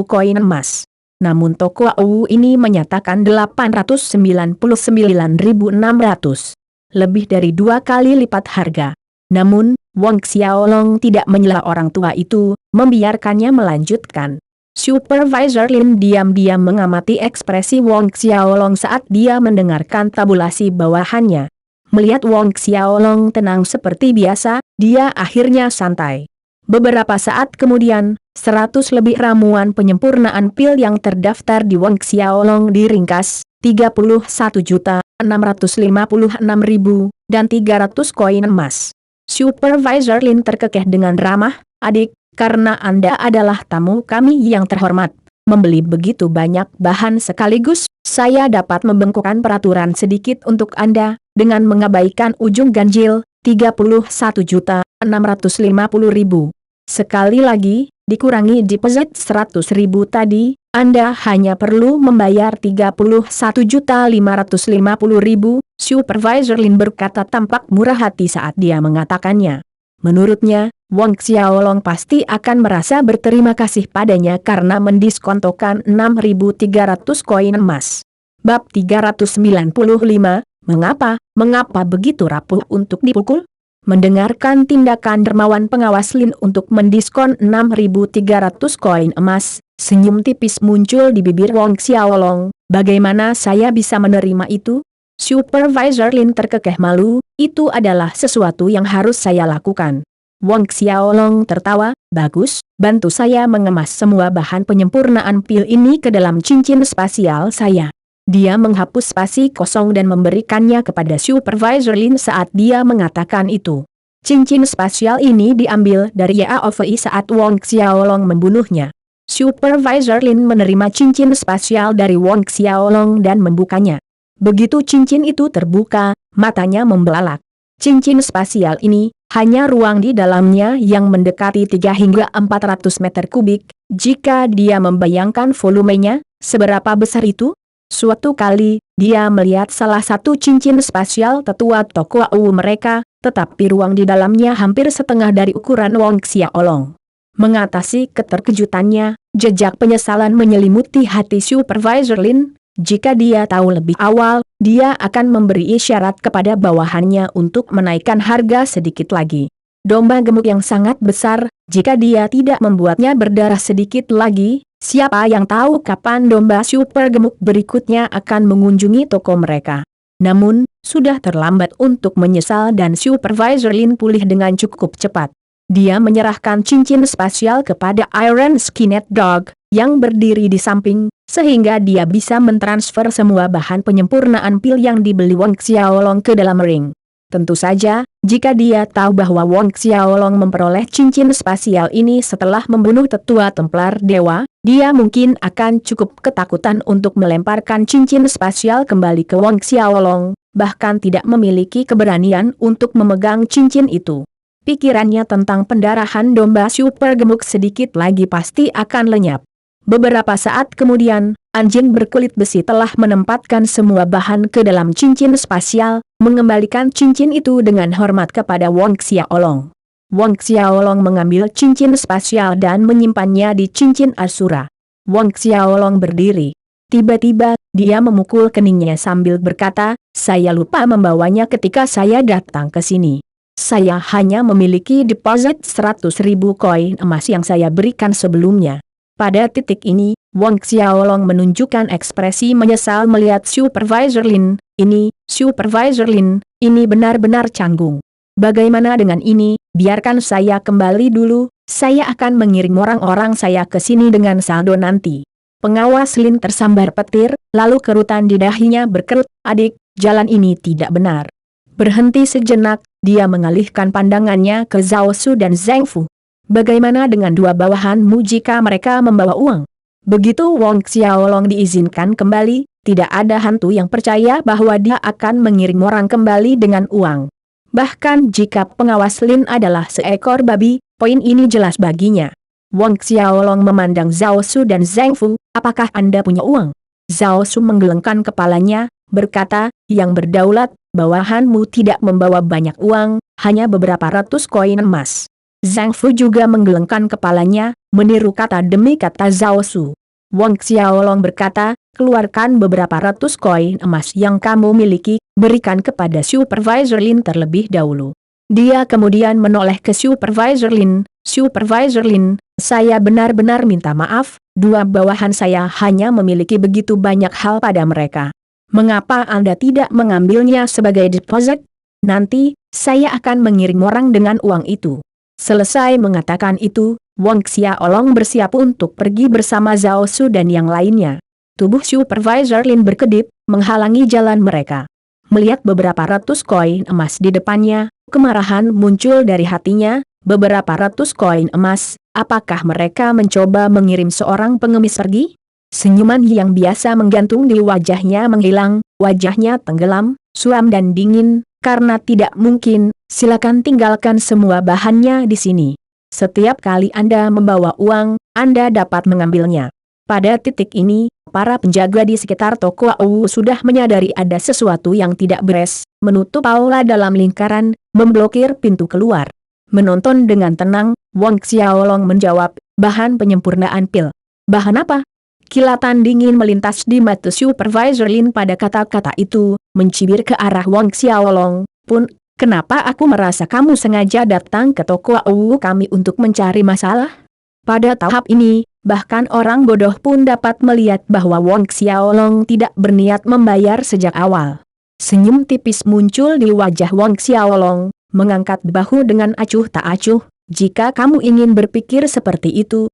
koin emas. Namun toko Awu ini menyatakan 899.600. Lebih dari 2 kali lipat harga. Namun, Wang Xiaolong tidak menyela orang tua itu, membiarkannya melanjutkan. Supervisor Lin diam-diam mengamati ekspresi Wang Xiaolong saat dia mendengarkan tabulasi bawahannya. Melihat Wang Xiaolong tenang seperti biasa, dia akhirnya santai. Beberapa saat kemudian, 100 lebih ramuan penyempurnaan pil yang terdaftar di Wang Xiaolong diringkas, 31.656.000, dan 300 koin emas. Supervisor Lin terkekeh dengan ramah, "Adik, karena Anda adalah tamu kami yang terhormat, membeli begitu banyak bahan sekaligus, saya dapat membengkokkan peraturan sedikit untuk Anda, dengan mengabaikan ujung ganjil, 31.650.000. Sekali lagi, dikurangi deposit 100.000 tadi, Anda hanya perlu membayar 31.550.000, Supervisor Lin berkata tampak murah hati saat dia mengatakannya. Menurutnya, Wang Xiaolong pasti akan merasa berterima kasih padanya karena mendiskontokan 6.300 koin emas. Bab 395, Mengapa begitu rapuh untuk dipukul? Mendengarkan tindakan dermawan pengawas Lin untuk mendiskon 6.300 koin emas, senyum tipis muncul di bibir Wang Xiaolong. Bagaimana saya bisa menerima itu? Supervisor Lin terkekeh malu, itu adalah sesuatu yang harus saya lakukan. Wang Xiaolong tertawa, bagus, bantu saya mengemas semua bahan penyempurnaan pil ini ke dalam cincin spasial saya. Dia menghapus spasi kosong dan memberikannya kepada Supervisor Lin saat dia mengatakan itu. Cincin spasial ini diambil dari Yaovi saat Wang Xiaolong membunuhnya. Supervisor Lin menerima cincin spasial dari Wang Xiaolong dan membukanya. Begitu cincin itu terbuka, matanya membelalak. Cincin spasial ini, hanya ruang di dalamnya yang mendekati 3 hingga 400 meter kubik. Jika dia membayangkan volumenya, seberapa besar itu? Suatu kali, dia melihat salah satu cincin spasial tetua toko Awu mereka, tetapi ruang di dalamnya hampir setengah dari ukuran Wang Xiaolong. Mengatasi keterkejutannya, jejak penyesalan menyelimuti hati Supervisor Lin. Jika dia tahu lebih awal, dia akan memberi isyarat kepada bawahannya untuk menaikkan harga sedikit lagi. Domba gemuk yang sangat besar, jika dia tidak membuatnya berdarah sedikit lagi, siapa yang tahu kapan domba super gemuk berikutnya akan mengunjungi toko mereka. Namun, sudah terlambat untuk menyesal dan Supervisor Lin pulih dengan cukup cepat. Dia menyerahkan cincin spasial kepada Iron Skinned Dog, yang berdiri di samping, sehingga dia bisa mentransfer semua bahan penyempurnaan pil yang dibeli Wang Xiaolong ke dalam ring. Tentu saja, Jika dia tahu bahwa Wong Xiaolong memperoleh cincin spasial ini setelah membunuh tetua Templar Dewa, dia mungkin akan cukup ketakutan untuk melemparkan cincin spasial kembali ke Wong Xiaolong, bahkan tidak memiliki keberanian untuk memegang cincin itu. Pikirannya tentang pendarahan domba super gemuk sedikit lagi pasti akan lenyap. Beberapa saat kemudian, anjing berkulit besi telah menempatkan semua bahan ke dalam cincin spasial, mengembalikan cincin itu dengan hormat kepada Wong Xiaolong. Wong Xiaolong mengambil cincin spasial dan menyimpannya di cincin Asura. Wong Xiaolong berdiri. Tiba-tiba, dia memukul keningnya sambil berkata, "Saya lupa membawanya ketika saya datang ke sini. Saya hanya memiliki deposit 100.000 koin emas yang saya berikan sebelumnya." Pada titik ini, Wong Xiaolong menunjukkan ekspresi menyesal melihat Supervisor Lin. Supervisor Lin, ini benar-benar canggung. Bagaimana dengan ini, biarkan saya kembali dulu, saya akan mengirim orang-orang saya ke sini dengan saldo nanti. Pengawas Lin tersambar petir, lalu kerutan di dahinya berkerut, "Adik, jalan ini tidak benar." Berhenti sejenak, dia mengalihkan pandangannya ke Zhao Su dan Zheng Fu. "Bagaimana dengan dua bawahanmu jika mereka membawa uang?" Begitu Wong Xiaolong diizinkan kembali, tidak ada hantu yang percaya bahwa dia akan mengirim orang kembali dengan uang. Bahkan jika pengawas Lin adalah seekor babi, poin ini jelas baginya. Wong Xiaolong memandang Zhao Su dan Zheng Fu, "Apakah Anda punya uang?" Zhao Su menggelengkan kepalanya, berkata, "Yang berdaulat, bawahanmu tidak membawa banyak uang, hanya beberapa ratus koin emas." Zhang Fu juga menggelengkan kepalanya, meniru kata demi kata Zhao Su. Wong Xiaolong berkata, "Keluarkan beberapa ratus koin emas yang kamu miliki, berikan kepada Supervisor Lin terlebih dahulu." Dia kemudian menoleh ke Supervisor Lin. "Supervisor Lin, saya benar-benar minta maaf, dua bawahan saya hanya memiliki begitu banyak hal pada mereka. Mengapa Anda tidak mengambilnya sebagai deposit? Nanti, saya akan mengirim orang dengan uang itu." Selesai mengatakan itu, Wong Xiaolong bersiap untuk pergi bersama Zhao Su dan yang lainnya. Tubuh Supervisor Lin berkedip, menghalangi jalan mereka. Melihat beberapa ratus koin emas di depannya, kemarahan muncul dari hatinya. Beberapa ratus koin emas, apakah mereka mencoba mengirim seorang pengemis pergi? Senyuman yang biasa menggantung di wajahnya menghilang, wajahnya tenggelam, suam dan dingin, karena tidak mungkin. "Silakan tinggalkan semua bahannya di sini. Setiap kali Anda membawa uang, Anda dapat mengambilnya." Pada titik ini, para penjaga di sekitar toko Au sudah menyadari ada sesuatu yang tidak beres, menutup aula dalam lingkaran, memblokir pintu keluar. Menonton dengan tenang, Wong Xiaolong menjawab, "Bahan penyempurnaan pil." "Bahan apa?" Kilatan dingin melintas di mata Supervisor Lin pada kata-kata itu, mencibir ke arah Wong Xiaolong. "Pun, kenapa aku merasa kamu sengaja datang ke toko Au kami untuk mencari masalah?" Pada tahap ini, bahkan orang bodoh pun dapat melihat bahwa Wong Xiaolong tidak berniat membayar sejak awal. Senyum tipis muncul di wajah Wong Xiaolong, mengangkat bahu dengan acuh tak acuh. "Jika kamu ingin berpikir seperti itu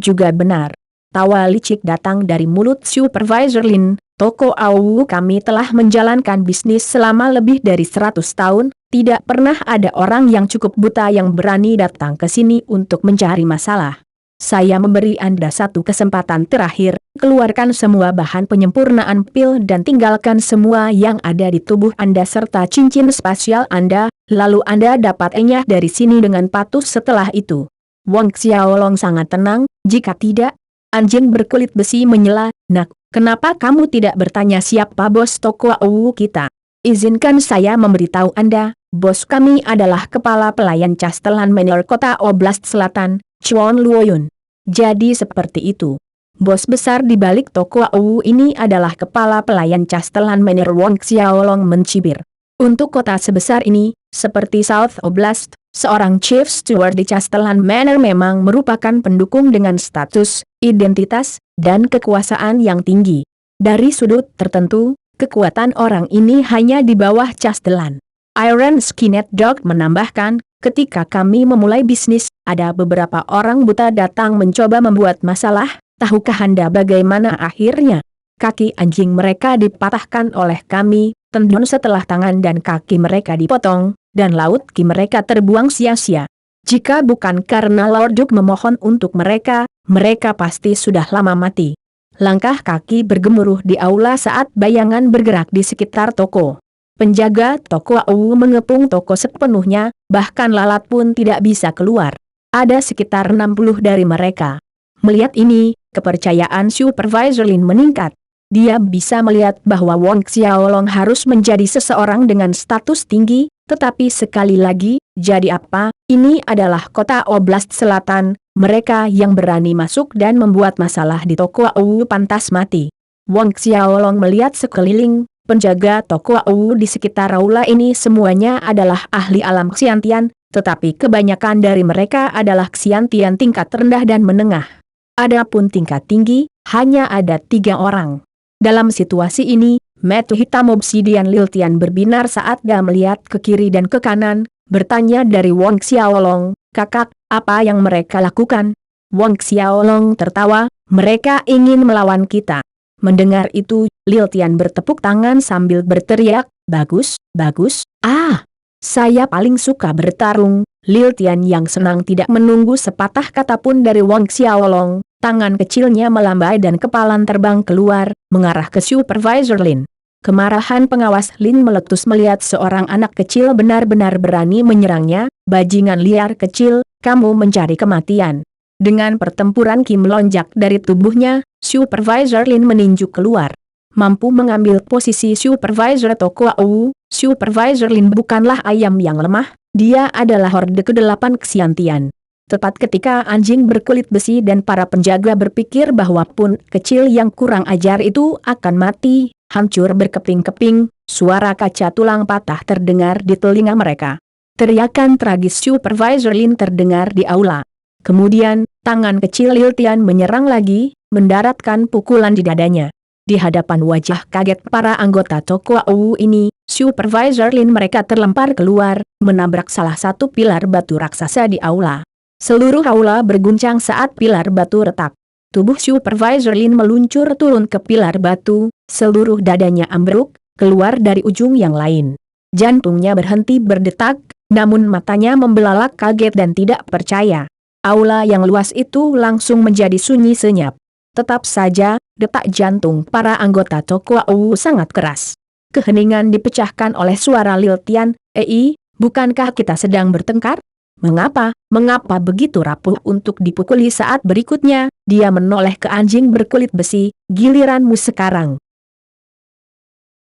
juga benar." Tawa licik datang dari mulut Supervisor Lin. "Toko Au kami telah menjalankan bisnis selama lebih dari 100 tahun, tidak pernah ada orang yang cukup buta yang berani datang ke sini untuk mencari masalah. Saya memberi Anda satu kesempatan terakhir, keluarkan semua bahan penyempurnaan pil dan tinggalkan semua yang ada di tubuh Anda serta cincin spasial Anda, lalu Anda dapat enyah dari sini dengan patuh setelah itu." Wong Xiaolong sangat tenang, "Jika tidak..." Anjing berkulit besi menyela, "Nak, kenapa kamu tidak bertanya siapa bos toko Au kita? Izinkan saya memberitahu Anda, bos kami adalah kepala pelayan Castellan Manor Kota Oblast Selatan, Chuan Luoyun." "Jadi seperti itu. Bos besar di balik toko Au ini adalah kepala pelayan Castellan Manor." Wong Xiaolong mencibir. Untuk kota sebesar ini, seperti South Oblast, seorang Chief Steward di Castellan Manor memang merupakan pendukung dengan status, identitas, dan kekuasaan yang tinggi. Dari sudut tertentu, kekuatan orang ini hanya di bawah Castellan. Iron Skinhead Dog menambahkan, "Ketika kami memulai bisnis, ada beberapa orang buta datang mencoba membuat masalah, tahukah Anda bagaimana akhirnya? Kaki anjing mereka dipatahkan oleh kami, tendon setelah tangan dan kaki mereka dipotong, dan Laut Ki mereka terbuang sia-sia. Jika bukan karena Lord Duke memohon untuk mereka, mereka pasti sudah lama mati. Langkah kaki bergemuruh di aula saat bayangan bergerak di sekitar toko. Penjaga toko Au mengepung toko sepenuhnya, bahkan lalat pun tidak bisa keluar. Ada sekitar 60 dari mereka. Melihat ini, kepercayaan Supervisor Lin meningkat. Dia bisa melihat bahwa Wong Xiaolong harus menjadi seseorang dengan status tinggi, tetapi sekali lagi, jadi apa, ini adalah kota Oblast Selatan, mereka yang berani masuk dan membuat masalah di toko Au pantas mati. Wong Xiaolong melihat sekeliling, penjaga toko Au di sekitar aula ini semuanya adalah ahli alam Xiantian, tetapi kebanyakan dari mereka adalah Xiantian tingkat rendah dan menengah. Adapun tingkat tinggi, hanya ada 3 orang. Dalam situasi ini, mata hitam obsidian Liltian berbinar saat dia melihat ke kiri dan ke kanan, bertanya dari Wong Xiaolong, "Kakak, apa yang mereka lakukan?" Wong Xiaolong tertawa, "Mereka ingin melawan kita." Mendengar itu, Liltian bertepuk tangan sambil berteriak, "Bagus, bagus, saya paling suka bertarung." Liltian yang senang tidak menunggu sepatah kata pun dari Wong Xiaolong, tangan kecilnya melambai dan kepalan terbang keluar, mengarah ke Supervisor Lin. Kemarahan pengawas Lin meletus melihat seorang anak kecil benar-benar berani menyerangnya, "Bajingan liar kecil, kamu mencari kematian." Dengan pertempuran Ki melonjak dari tubuhnya, Supervisor Lin meninju keluar. Mampu mengambil posisi Supervisor toko Au, Supervisor Lin bukanlah ayam yang lemah, dia adalah horde ke-8 Xiantian. Tepat ketika anjing berkulit besi dan para penjaga berpikir bahwa pun kecil yang kurang ajar itu akan mati, hancur berkeping-keping, suara kaca tulang patah terdengar di telinga mereka. Teriakan tragis Supervisor Lin terdengar di aula. Kemudian, tangan kecil Liltian menyerang lagi, mendaratkan pukulan di dadanya. Di hadapan wajah kaget para anggota toko Au ini, Supervisor Lin mereka terlempar keluar, menabrak salah satu pilar batu raksasa di aula. Seluruh aula berguncang saat pilar batu retak. Tubuh Supervisor Lin meluncur turun ke pilar batu, seluruh dadanya ambruk, keluar dari ujung yang lain. Jantungnya berhenti berdetak, namun matanya membelalak kaget dan tidak percaya. Aula yang luas itu langsung menjadi sunyi senyap. Tetap saja, detak jantung para anggota toko Au sangat keras. Keheningan dipecahkan oleh suara Liltian, bukankah kita sedang bertengkar? Mengapa begitu rapuh untuk dipukuli?" Saat berikutnya, dia menoleh ke anjing berkulit besi, "Giliranmu sekarang."